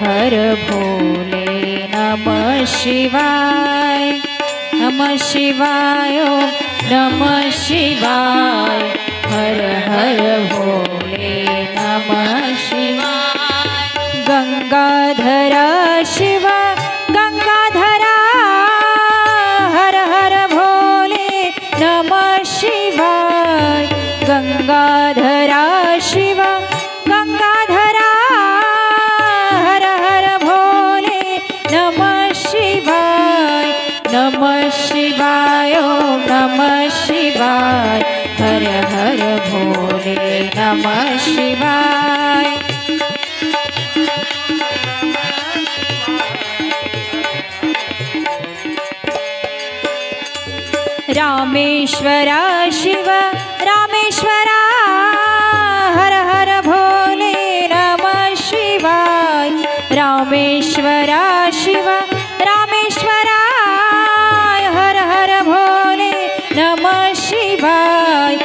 हर भोले नमः शिवाय नमः शिवाय ओम नमः शिवाय हर हर भोले नमः शिवाय गंगाधरा शिव गंगाधरा हर हर भोले नमः शिवाय गंगाधरा शिव गंगाधरा हर हर भोले नमः शिवाय ओम नमः शिवाय हर हर भोले नमः शिवाय रामेश्वरा शिव रामेश्वरा हर हर भोले नमः शिवाय रामेश्वरा शिव रामेश्वरा हर हर भोले नमः शिवाय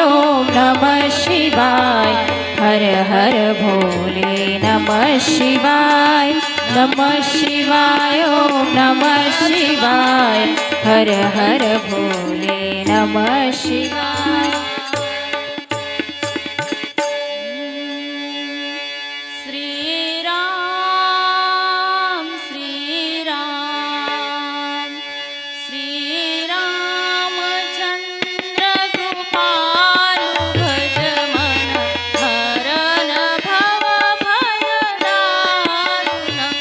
ओम नमः शिवाय हर हर भोले नमः शिवाय ओम नमः शिवाय हर हर भोले नमः शिवाय श्री राम श्री राम श्री रामचंद्र कृपालु भज मन हरन भव भय दारुणं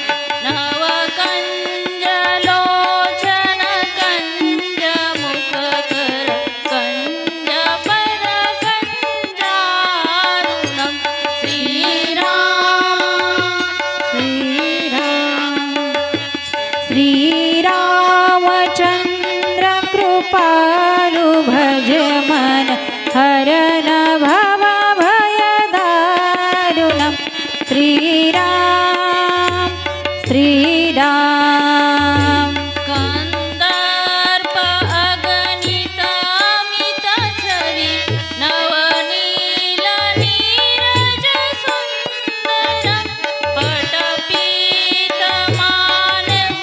नव कंज लोचन कंज मुख कर कंज पद कंजारुणं श्री रामचंद्र कृपालु भज मन हरन भव भय दारुणं श्री राम कंदर्प अगणित अमित छवि नवनील नीरज सुंदरं पटपीत मानव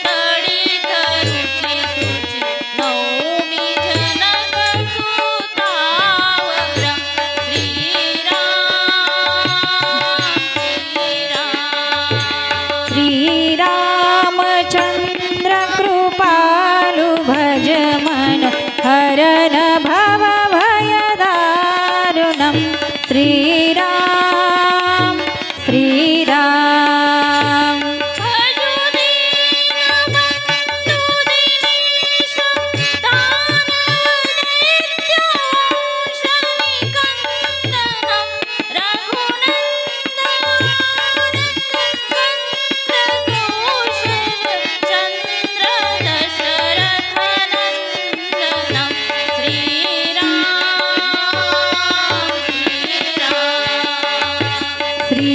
तडित रुचि सुचि नौमि जनक सुतावरं श्री रामचंद्र कृपालु भज मन हरन भव भय दारुणं श्री राम भजो दीनबन्धु दीनेश दानवदैत्योषनिकन्दनं रघुनन्दनानन्दकन्दकौशल चन्द्र दशरथनन्दनं श्री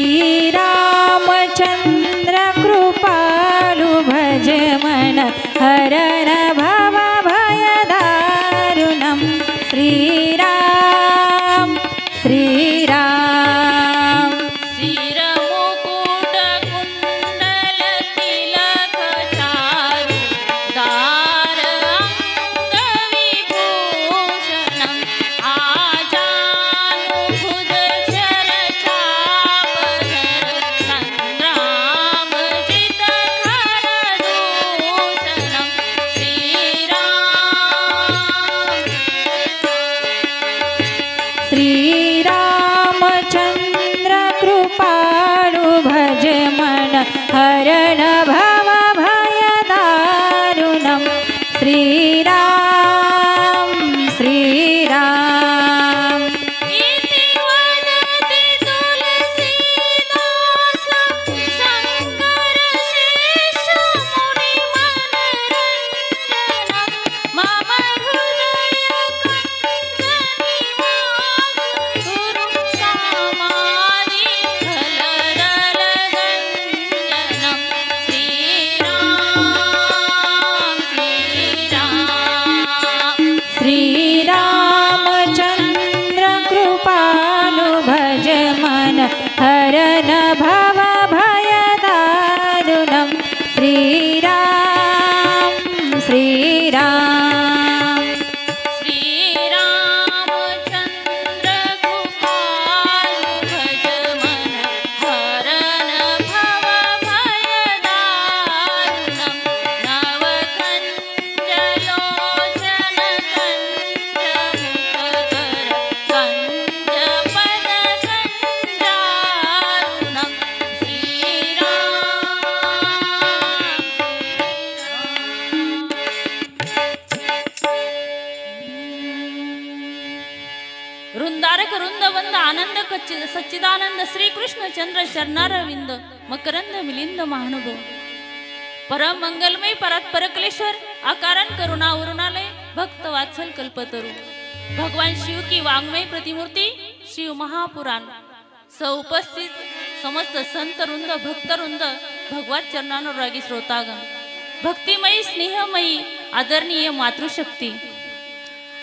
रामचंद्र कृपालु भज मन हरन भव भय दारुणं श्री राम शिरमुकुट कुण्डल तिलक चारु दार अंगविभूषणं आजानुभुज चर चापधर संग्रामजित खरदूषणं श्री रामचंद्र कृपालु भज मन हरण भव भय दारुणं श्री राम इति वदति तुलसीदास शंकर शेष मुनि मनरंजनं मम हृदय कंजनिवास गुरु कामादि फलदल गंजनं श्री हरन भव भयदारुणं श्रीराम श्रीराम श्रीरामचन्द्र गोपाल भज मन हरन भव भयदारुणं नवकञ्ज लोचन कञ्ज मुखकर कञ्ज पद कञ्जारुणं वृंदारक वृंदवंद आनंद सच्चिदानंद श्रीकृष्ण चंद्र चरणारविंद मकरंद मिलिंद महानुभव परम मंगलमय परक्लेश्वर अकारण करुणा वरुणालय भक्त वात्सल कल्पतरू भगवान शिव की वाङ्मय प्रतिमूर्ति शिव महापुराण उपस्थित समस्त संतवृंद भक्तवृंद भगवत चरणानुरागी श्रोतागण भक्तिमयी स्नेहमयी आदरणीय मातृशक्ती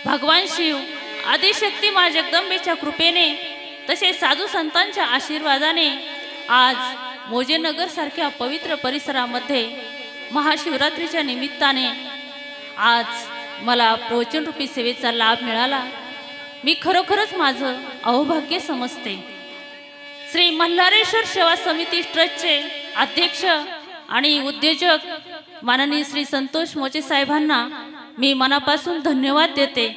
भगवान शिव आदिशक्ती मा जगदंबेच्या कृपेने तसेच साधू संतांच्या आशीर्वादाने आज मोजेनगर सारख्या पवित्र परिसरामध्ये महाशिवरात्रीच्या निमित्ताने आज मला प्रवचनरूपी सेवेचा लाभ मिळाला. मी खरोखरच माझं अहोभाग्य समजते. श्री मल्हारेश्वर सेवा समिती ट्रस्टचे अध्यक्ष आणि उद्योजक माननीय श्री संतोष मोचे साहेबांना मी मनापासून धन्यवाद देते.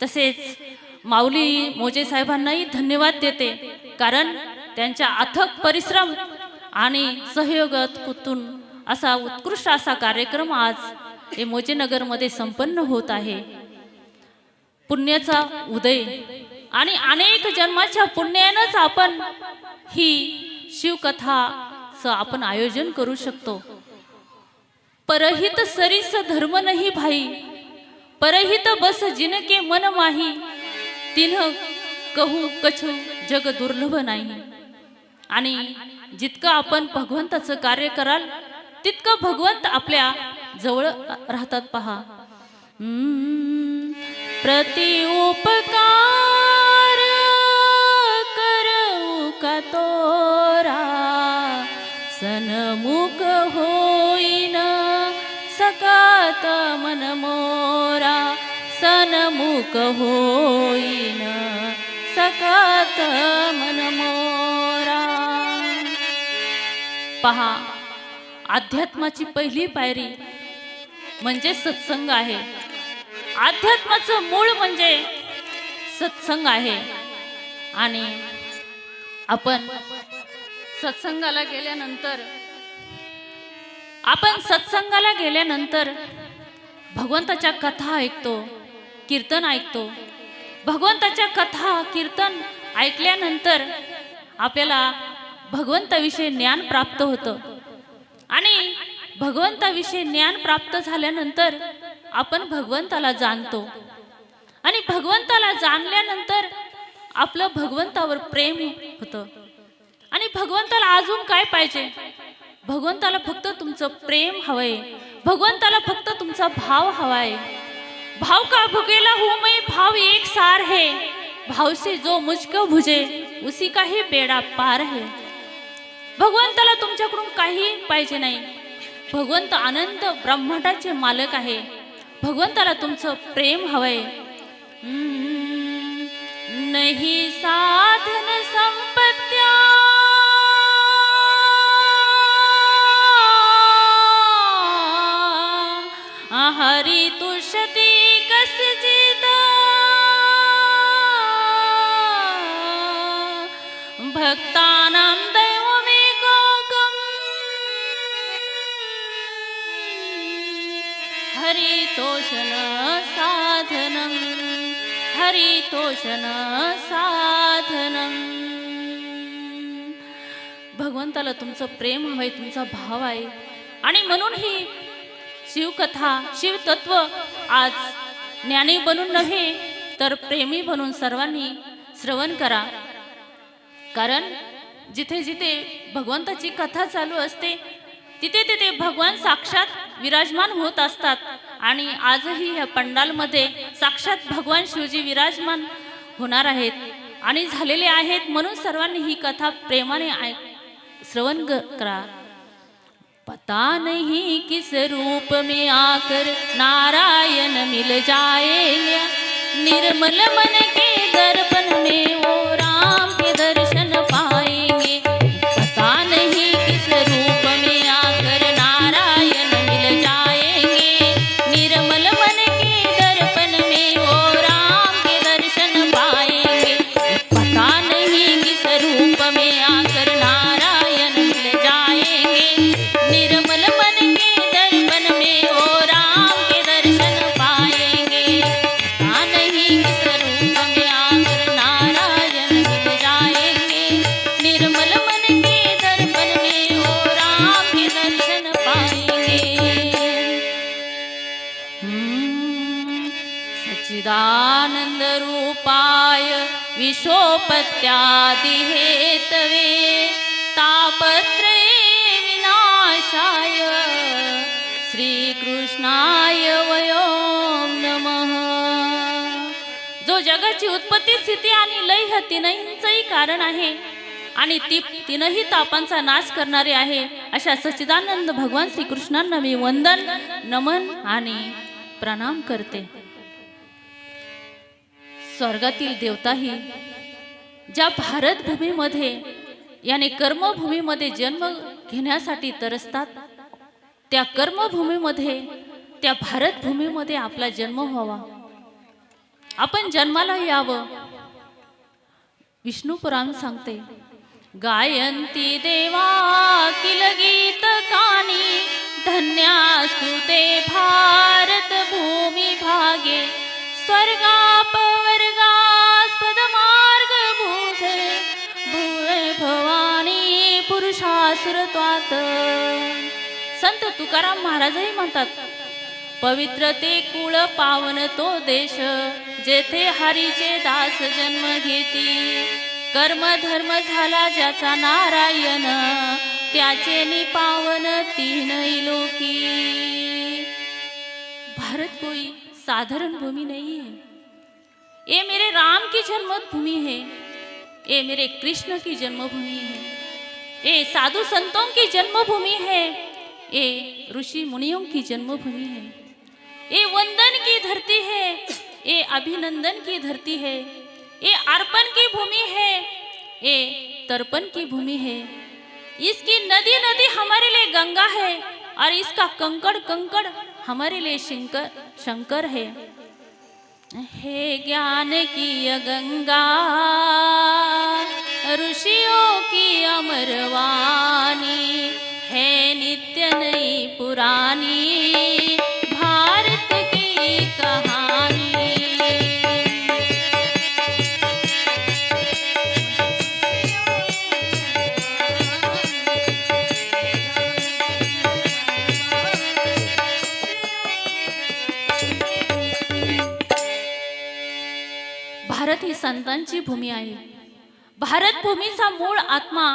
तसेच माऊली मोजे साहेबांनाही धन्यवाद देते, कारण त्यांच्या अथक परिश्रम आणि सहयोगातून असा उत्कृष्ट असा कार्यक्रम आज हे मोजेनगरमध्ये संपन्न होत आहे. पुण्याचा उदय आणि अनेक जन्माच्या पुण्यानंच आपण ही शिवकथाचं आपण आयोजन करू शकतो. परहित सरीस धर्म नाही भाई, परहित बस जिनके मन माही, तिन्ह कहू कछु जग दुर्लभ नाही. आणि जितकं आपण भगवंताचं कार्य कराल तितकं भगवंत आपल्या जवळ राहतात. पहा, प्रति उपकार करू का तोरा, सन्मुख होईन सकात मन मोरा, सन्मुख होईन सकात मन मोरा. पहा, अध्यात्माची पहिली पायरी म्हणजे सत्संग आहे. अध्यात्माचं मूळ म्हणजे सत्संग आहे. आणि आपण सत्संगाला गेल्यानंतर भगवंताच्या कथा ऐकतो, कीर्तन ऐकतो. भगवंताच्या कथा कीर्तन ऐकल्यानंतर आपल्याला भगवंताविषयी ज्ञान प्राप्त होतं. आणि भगवंताविषयी ज्ञान प्राप्त झाल्यानंतर आपण भगवंताला जाणतो. आणि भगवंताला जाणल्यानंतर आपलं भगवंतावर प्रेम होतं. आणि भगवंताला अजून काय पाहिजे? भगवंताला फक्त तुमचं प्रेम हवंय. भगवंताला फक्त तुमचा भाव हवाय. भाव का भुकेला हूँ मैं, भाव एक सार है, भाव से जो मुझको भुजे उसी का ही बेड़ा पार है. भगवंताला तुमच्याकडून काही पाहिजे नाही. भगवंत आनंद ब्रह्मांडाचे मालक आहे. भगवंताला तुमचं प्रेम हवंय. नहीं साधन संपत्त्या हरी तुषती कस जित, भक्तानां दैवमेकोऽकम्, हरितोषण साधनं, हरितोषण साधनं. भगवंताला तुमचं प्रेम हवंय, तुमचा भाव आहे. आणि म्हणून ही शिवकथा, शिवतत्व आज ज्ञानी बनून नव्हे तर प्रेमी बनून सर्वांनी श्रवण करा. कारण जिथे जिथे भगवंताची कथा चालू असते तिथे तिथे भगवान साक्षात विराजमान होत असतात. आणि आजही या पंडालमध्ये साक्षात भगवान शिवजी विराजमान होणार आहेत. आणि झालेले आहेत, म्हणून सर्वांनी ही कथा प्रेमाने श्रवण करा। पता नहीं किस रूप में आकर नारायण मिल जाएंगे, निर्मल मन के दर्पण में वो राम के दर्शन पाएंगे। पता नहीं किस रूप में आकर नारायण मिल जाएंगे, निर्मल मन के दर्पण में वो राम के दर्शन पाएंगे। पता नहीं किस रूप में आकर नारायण मिल जाएंगे, निर्मल मन के दर्पण में वो राम के दर्शन पाएंगे। पता नहीं किस रूप में आकर नारायण मिल जाएंगे, निर्मल मन के दर्पण में वो राम के दर्शन पाएंगे। सच्चिदानंद रूपाय विश्वोपत्यादि हेतवे तापत्रये विनाशाय श्रीकृष्णाय वयं नमः। जो जगाची उत्पत्ती स्थिती आणि लय ह्या तीनहींचंही कारण आहे आणि तीनही तापांचा नाश करणारे आहे, अशा सच्चिदानंद भगवान श्रीकृष्णांना मी वंदन नमन आणि प्रणाम करते। स्वर्गातील देवताही ज्या भारत भूमीमध्ये याने कर्मभूमीमध्ये जन्म घेण्यासाठी तरसतात, त्या कर्मभूमीमध्ये त्या भारत भूमीमध्ये आपला जन्म व्हावा, आपण जन्माला यावं। विष्णू पुराण सांगते, गायन्ति देवा किल गीत कानी, धन्यास्तु ते भारत भूमि भागे, स्वर्गापवर्गास्पद मार्ग भूषे, भुवे भवानी पुरुषासुरत्वात्। संत तुकाराम महाराजही म्हणतात, पवित्र ते कुळ पावन तो देश, जेथे हरीचे दास जन्म घेती, कर्म धर्म झाला ज्याचा नारायण, त्याचे निपावन तीनही लोकी। भारत कोई साधारण भूमि नहीं है, ये मेरे राम की जन्मभूमि है, ये मेरे कृष्ण की जन्मभूमि है, ये साधु संतों की जन्मभूमि है, ये ऋषि मुनियों की जन्मभूमि है, ये वंदन की धरती है, ये अभिनंदन की धरती है, ये अर्पण की भूमि है, ये तर्पण की भूमि है। इसकी नदी नदी हमारे लिए गंगा है और इसका कंकड़ कंकड़ हमारे लिए शंकर शंकर है। हे ज्ञान की गंगा ऋषियों की अमरवाणी, है नित्य नई पुरानी भारत की कहानी। भारत ही संतांची भूमी आहे। भारत भूमीचा मूळ आत्मा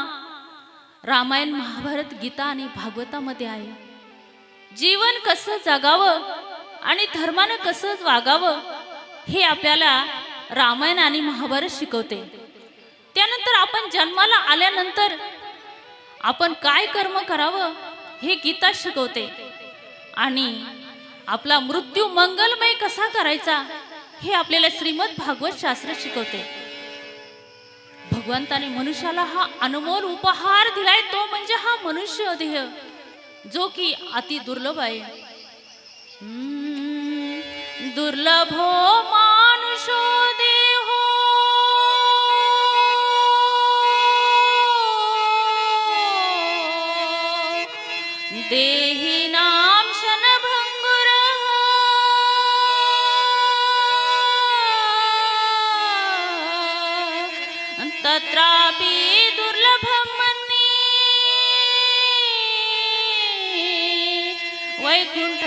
रामायण महाभारत गीता आणि भागवतामध्ये आहे। जीवन कसं जगावं आणि धर्मानं कसं वागावं हे आपल्याला रामायण आणि महाभारत शिकवते। त्यानंतर आपण जन्माला आल्यानंतर आपण काय कर्म करावं हे गीता शिकवते आणि आपला मृत्यू मंगलमय कसा करायचा हे आपल्याला श्रीमद भागवत शास्त्र शिकवते। भगवंताने मनुष्याला हा अनमोल उपहार दिलाय, तो म्हणजे हा मनुष्य देह, जो की अति दुर्लभ आहे। दुर्लभो मानुषो देहो, देहि नाम क्षणभंगुर, तत्रापि दुर्लभं मन्ये, वैकुंठ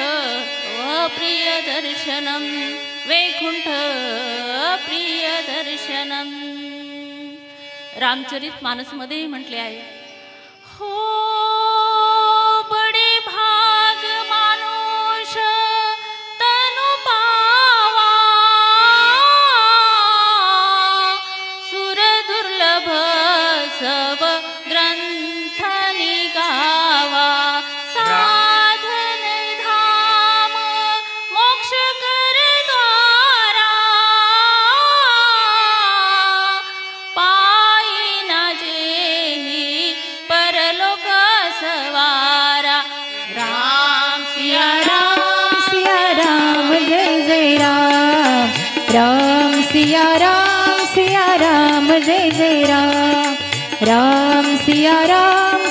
प्रिय दर्शनम, वैकुंठ प्रिय दर्शनम। रामचरित मानस मध्ये म्हटले आहे, हो बडे भाग मानुष तनु पावा, सुर जय जय राम राम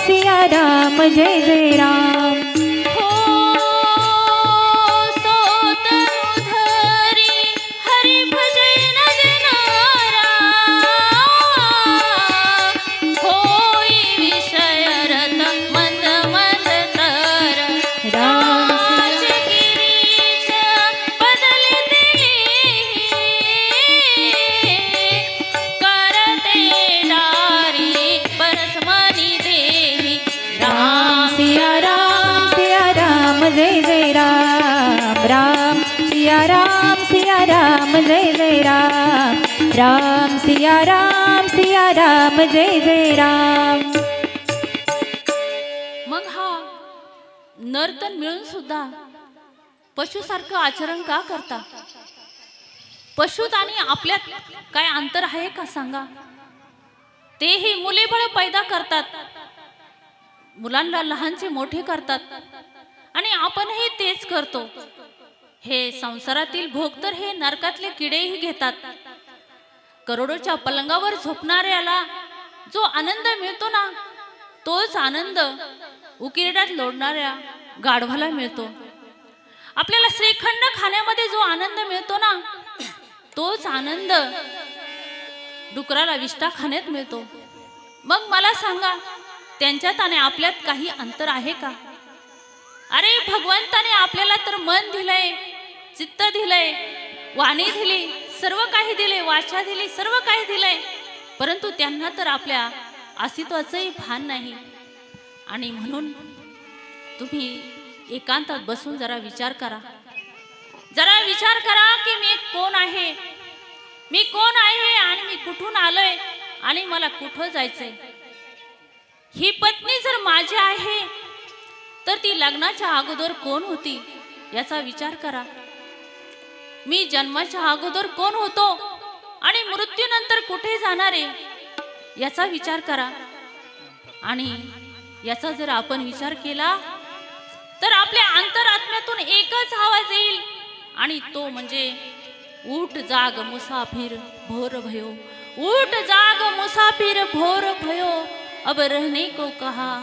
सिया राम जय जय राम हो सोतनुधरी हरि भजन जनारा होई विषय रत मंद मंद तर राम राजगिरीच बदली दिली करते डारी परस्मरी देही राम सिया राम जय जय राम राम सिया राम जय जय राम राम सिया राम जय जय राम मग हा नर्तन मिळून सुद्धा पशुसारखं आचरण का करता? पशुत आणि आपल्यात काय अंतर आहे का सांगा? तेही मुलेबळ पैदा करतात, मुलांना लहानचे मोठे करतात आणि आपणही तेच करतो. हे संसारातील भोग तर हे नरकातले किडेही घेतात. करोडोच्या पलंगावर झोपणाऱ्याला जो आनंद मिळतो ना, तोच आनंद उकिरड्यात लोडणाऱ्या गाढवाला मिळतो. आपल्याला श्रीखंड खाण्यामध्ये जो आनंद मिळतो ना, तोच आनंद डुकराला विष्ठा खाण्यात मिळतो. मग मला सांगा, त्यांच्यात आणि आपल्यात काही अंतर आहे का? अरे भगवंताने आपल्याला तर मन दिलंय, चित्त दिलंय, वाणी दिली, सर्व काही दिले, वाचा दिली, सर्व काही दिलंय, परंतु त्यांना तर आपल्या अस्तित्वाचंही भान नाही. आणि म्हणून तुम्ही एकांतात बसून जरा विचार करा, की मी कोण आहे, मी कोण आहे आणि मी कुठून आलोय आणि मला कुठं जायचंय. ही पत्नी जर माझी आहे तर ती लग्नाच्या अगोदर कोण होती याचा विचार करा. मी जन्माच्या अगोदर कोण होतो आणि मृत्यूनंतर कुठे जाणार आहे याचा विचार करा. आणि याचा जर आपण विचार केला तर आपल्या अंतरात्म्यातून एकच आवाज येईल आणि तो म्हणजे उठ जाग मुसाफिर भोर भयो, उठ जाग मुसाफिर भोर भयो, अब रहने को कहा.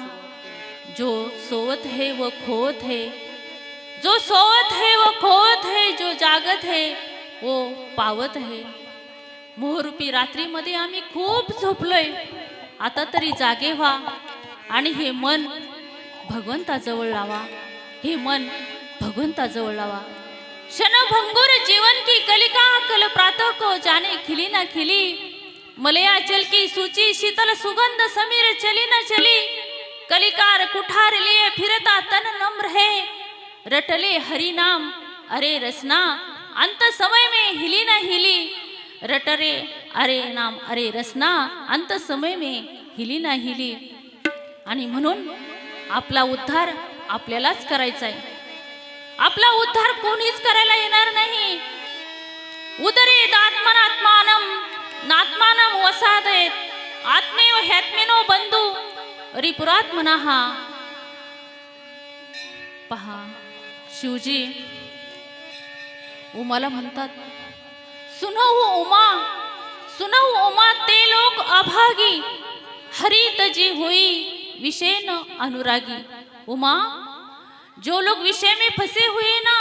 जो सोवत है वो खोत है, जो सोवत है वो खोत है, जो जागत है वो पावत है. मोहरूपी रात्रीमध्ये आम्ही खूप झोपलोय, आता तरी जागे व्हा आणि हे मन भगवंताजवळ लावा, हे मन भगवंताजवळ लावा. क्षणभंगुर जीवन की कलिका कल प्रातः को जाने खिली ना खिली, मलया जल की सूची शीतल सुगंध समीर चली न चली, कलिकार कुठार लिए फिरता तन नम्र है, रटले हरि नाम अरे रसना, अंत समय में हिली न हिली, रटरे अरे नाम अरे रसना, अंत समय में हिली ना हिली. आणि म्हणून आपला उद्धार आपल्यालाच करायचा आहे. आपला उद्धार कोणीच करायला येणार नाही. उदरे दात्मनात्मानम नात्मानम वसादयेत, आत्मेव ह्यात्मेनो बंधू रिपुरात्मनः. पहा, शिवजी उमाला म्हणतात, सुनहु उमा, सुनहु उमा ते लोक अभागी, हरित जी हुई विषय न अनुरागी. उमा, जो लोग विषय में फंसे हुए ना,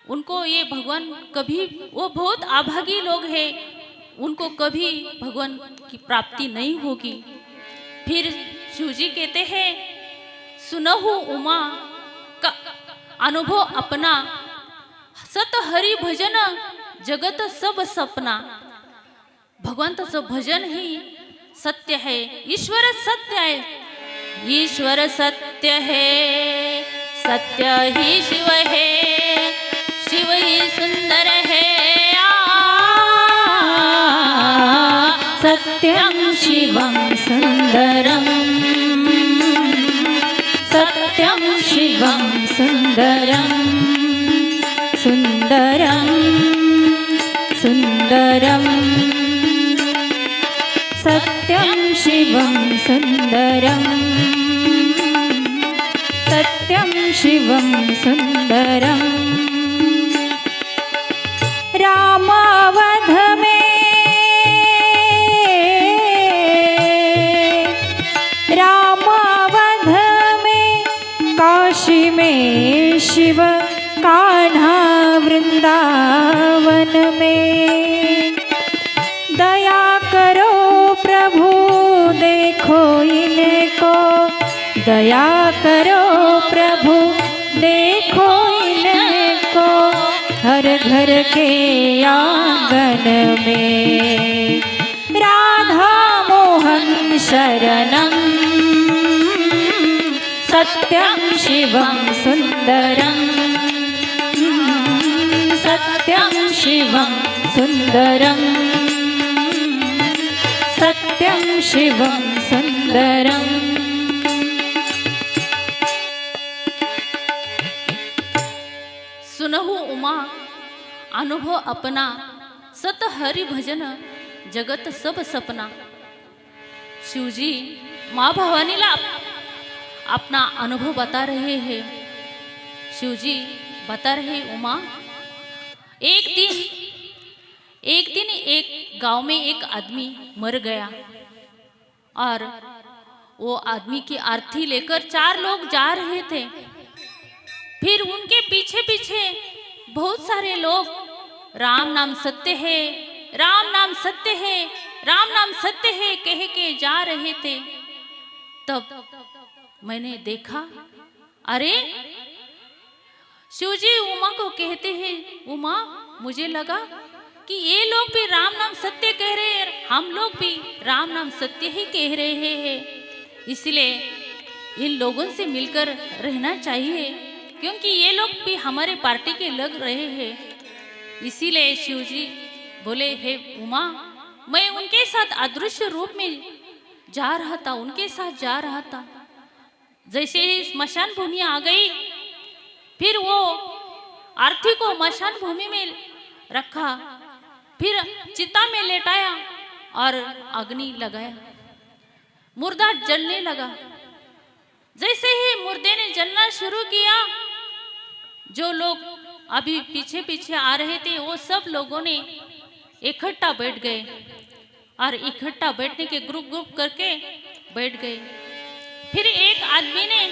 उनको ये भगवान कभी, वो बहुत अभागी लोग हैं, उनको कभी भगवान की प्राप्ति नहीं होगी. फिर शिवजी कहते हैं, सुनहु उमा का अनुभव अपना, सत हरि भजन जगत सब सपना. भगवंताचं भजन ही सत्य है, ईश्वर सत्य है, ईश्वर सत्य है, सत्य ही शिव है, शिव ही सुंदर है. सत्यं शिवं सुंदरं, सत्यं शिवं सुंदरं, सुंदरं सुंदरं, सत्यं शिवं सुंदरं, सत्यं शिवं सुंदरं. रामावध में वृंदावन में। दया करो प्रभु देखो इनको, दया करो प्रभु देखो इनको, हर घर के आंगन में। राधा मोहन शरणं सत्यं शिवं सुंदरं, सत्यं शिवं सुंदरं, सत्यं शिवं सुंदरं। सुनहु उमा अनुभव अपना, सत हरि भजन जगत सब सपना। शिवजी माँ भवानीला अपना अनुभव बता रहे हैं। शिवजी बता रहे उमा, एक दिन एक गांव में एक आदमी मर गया और वो आदमी की आरती लेकर 4 लोग जा रहे थे। फिर उनके पीछे पीछे बहुत सारे लोग राम नाम सत्य है, राम नाम सत्य है, राम नाम सत्य है कह के जा रहे थे। तब मैंने देखा, अरे शिवजी उमा को कहते हैं, उमा मुझे लगा कि ये लोग भी राम नाम सत्य कह रहे हैं, हम लोग भी राम नाम सत्य ही कह रहे हैं, इसलिए इन लोगों से मिलकर रहना चाहिए, क्योंकि ये लोग भी हमारे पार्टी के लग रहे हैं। इसीलिए शिवजी बोले, हे उमा, मैं उनके साथ अदृश्य रूप में जा रहा था, उनके साथ जा रहा था। जैसे ही स्मशान भूमि आ गई, फिर वो आरती को स्मशान भूमि में रखा, फिर चिता में लेटाया और अग्नि लगाया, मुर्दा जलने लगा। जैसे ही मुर्दे ने जलना शुरू किया, जो लोग अभी पीछे पीछे आ रहे थे वो सब लोगों ने इकट्ठा बैठ गए और इकट्ठा बैठने के ग्रुप ग्रुप करके बैठ गए। फिर एक आदमी ने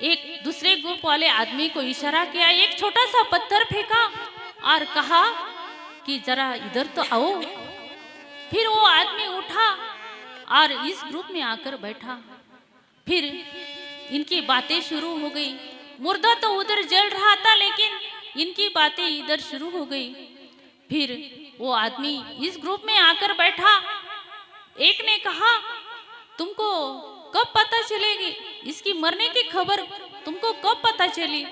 एक दूसरे ग्रुप वाले आदमी को इशारा किया, एक छोटा सा पत्थर फेंका और कहा कि जरा इधर तो आओ। फिर वो आदमी उठा और इस ग्रुप में आकर बैठा। फिर इनकी बातें शुरू हो गई। मुर्दा तो उधर जल रहा था, लेकिन इनकी बातें इधर शुरू हो गई। फिर वो आदमी इस ग्रुप में आकर बैठा। एक ने कहा, तुमको कब पता चलेगी, इसकी मरने की खबर तुमको कब पता चली?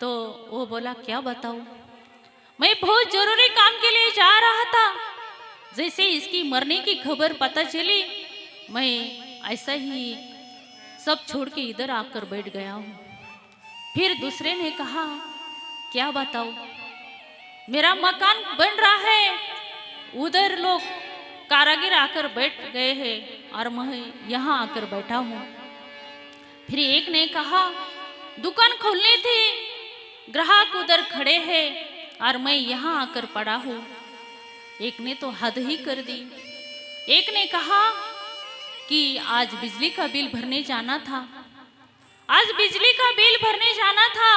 तो वो बोला, क्या बताऊं, मैं बहुत जरूरी काम के लिए जा रहा था, जैसे इसकी मरने की खबर पता चली, मैं ऐसा ही सब छोड़ के इधर आकर बैठ गया हूँ। फिर दूसरे ने कहा, क्या बताऊं, मेरा मकान बन रहा है, उधर लोग कारागिर आकर बैठ गए हैं और मैं यहाँ आकर बैठा हूँ। फिर एक ने कहा, दुकान खोलनी थी, ग्राहक उधर खड़े हैं और मैं यहाँ आकर पड़ा हूँ। एक ने तो हद ही कर दी। एक ने कहा कि आज बिजली का बिल भरने जाना था, आज बिजली का बिल भरने जाना था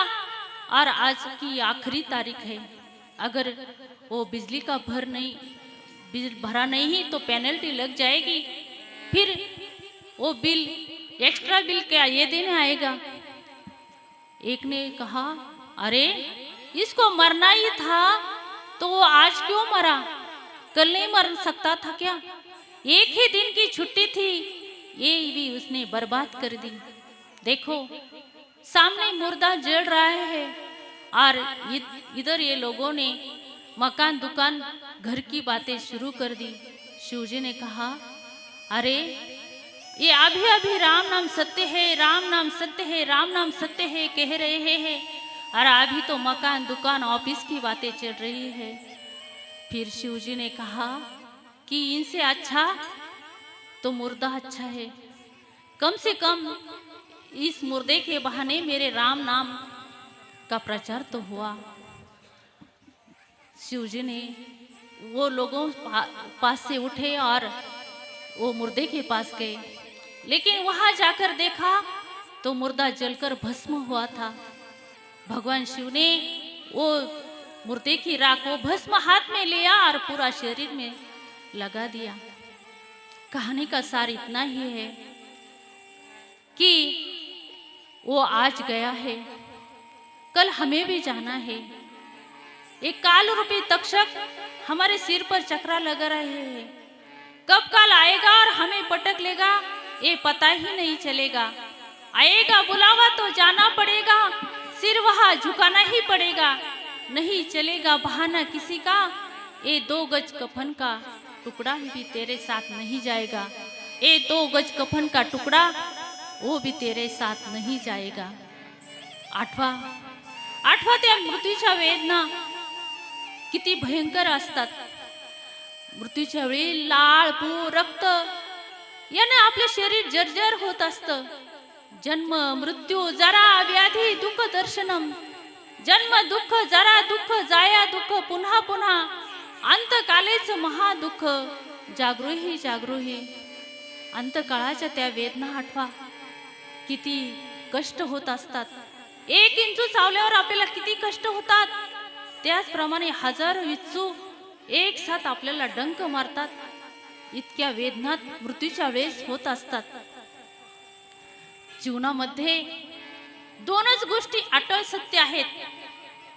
और आज की आखिरी तारीख है, अगर वो बिजली का बिल भरा नहीं तो पेनल्टी लग जाएगी, फिर वो बिल एक्स्ट्रा बिल क्या ये देने आएगा। एक ने कहा, अरे इसको मरना ही था तो वो आज क्यों मरा, कल नहीं मर सकता था क्या? एक ही दिन की छुट्टी थी, ये भी उसने बर्बाद कर दी। देखो सामने मुर्दा जल रहा है और इधर ये लोगों ने मकान दुकान घर की बातें शुरू कर दी। शिवजी ने कहा, अरे ये अभी अभी राम नाम सत्य है, राम नाम सत्य है, राम नाम सत्य है कह रहे हैं और अभी तो मकान दुकान ऑफिस की बातें चल रही है। फिर शिवजी ने कहा कि इनसे अच्छा तो मुर्दा अच्छा है, कम से कम इस मुर्दे के बहाने मेरे राम नाम का प्रचार तो हुआ। शिवजी ने वो लोगों पास से उठे और वो मुर्दे के पास गए, लेकिन वहां जाकर देखा तो मुर्दा जलकर भस्म हुआ था। भगवान शिव ने वो मुर्दे की राख वो भस्म हाथ में लिया और पूरा शरीर में लगा दिया। कहानी का सार इतना ही है कि वो आज गया है, कल हमें भी जाना है। एक काल रूपी तक्षक हमारे सिर पर चक्रा लगा रहे हैं। कब काल आएगा और हमें पटक लेगा ये पता ही नहीं चलेगा। आएगा बुलावा तो जाना पड़ेगा, सिर वहां झुकाना ही पड़ेगा। नहीं चलेगा बहाना किसी का, ये 2 गज कफन का टुकड़ा भी तेरे साथ नहीं जाएगा। ये 2 गज कफन का टुकड़ा वो भी तेरे साथ नहीं जाएगा। आठवा त्या मृत्यूच्या वेदना किती भयंकर असतात। मृत्यूच्या वेळी लाळ पू रक्त याने आपले शरीर जर्जर होत असतं। जन्म मृत्यू जरा व्याधी दुःख दर्शनम, जन्म दुःख जरा दुःख जाया दुःख पुन्हा पुन्हा, अंतकालेच महादुःख जागृही जागृही। अंतकाळाच्या त्या वेदना आठवा, किती कष्ट होत असतात। 1 इंचू चावल्यावर आपल्याला किती कष्ट होतात, त्याचप्रमाणे हजारो विच्चू एक साथ आपल्याला डंक मारतात। इतक्या वेदनात मृत्यूच्या वेळेस होत असतात। जीवनामध्ये 2च गोष्टी अटळ सत्य आहेत,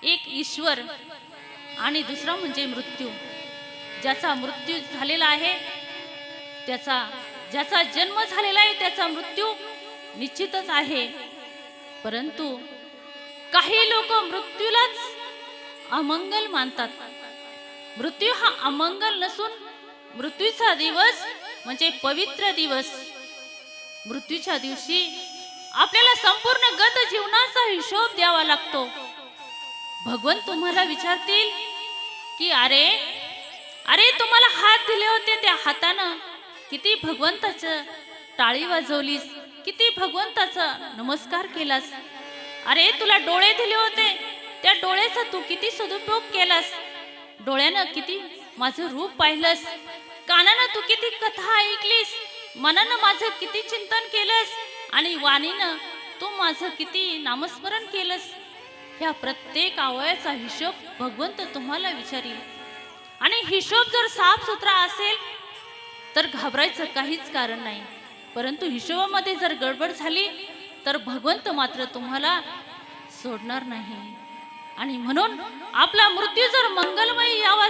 एक ईश्वर आणि दुसरा म्हणजे मृत्यू। ज्याचा मृत्यू झालेला आहे ज्याचा जन्म झालेला आहे त्याचा मृत्यू निश्चितच आहे। परंतु काही लोक मृत्यूलाच अमंगल मानतात। मृत्यू हा अमंगल नसून मृत्यूचा दिवस म्हणजे पवित्र दिवस। मृत्यूच्या दिवशी आपल्याला संपूर्ण गत जीवनाचा हिशोब द्यावा लागतो। भगवान तुम्हाला विचारतील की अरे तुम्हाला हात दिले होते, त्या हातानं किती भगवंताचं टाळी वाजवलीस, किती भगवंताचा नमस्कार केलास। अरे तुला डोळे दिले होते, त्या डोळ्याचा तू किती सदुपयोग केलास। डोळ्यानं किती माझं रूप पाहिलंस, कानानं तू किती कथा ऐकलीस, मनानं माझं किती चिंतन केलंस आणि वाणीनं तू माझं किती नामस्मरण केलंस। ह्या प्रत्येक अवयवाचा हिशोब भगवंत तुम्हाला विचारील। आणि हिशोब जर साफसुथरा असेल तर घाबरायचं काहीच कारण नाही। परंतु हिशोबामध्ये जर गडबड झाली तर भगवंत मात्र तुम्हाला सोडणार नाही। आणि म्हणून आपला मृत्यू जर मंगलमय यावा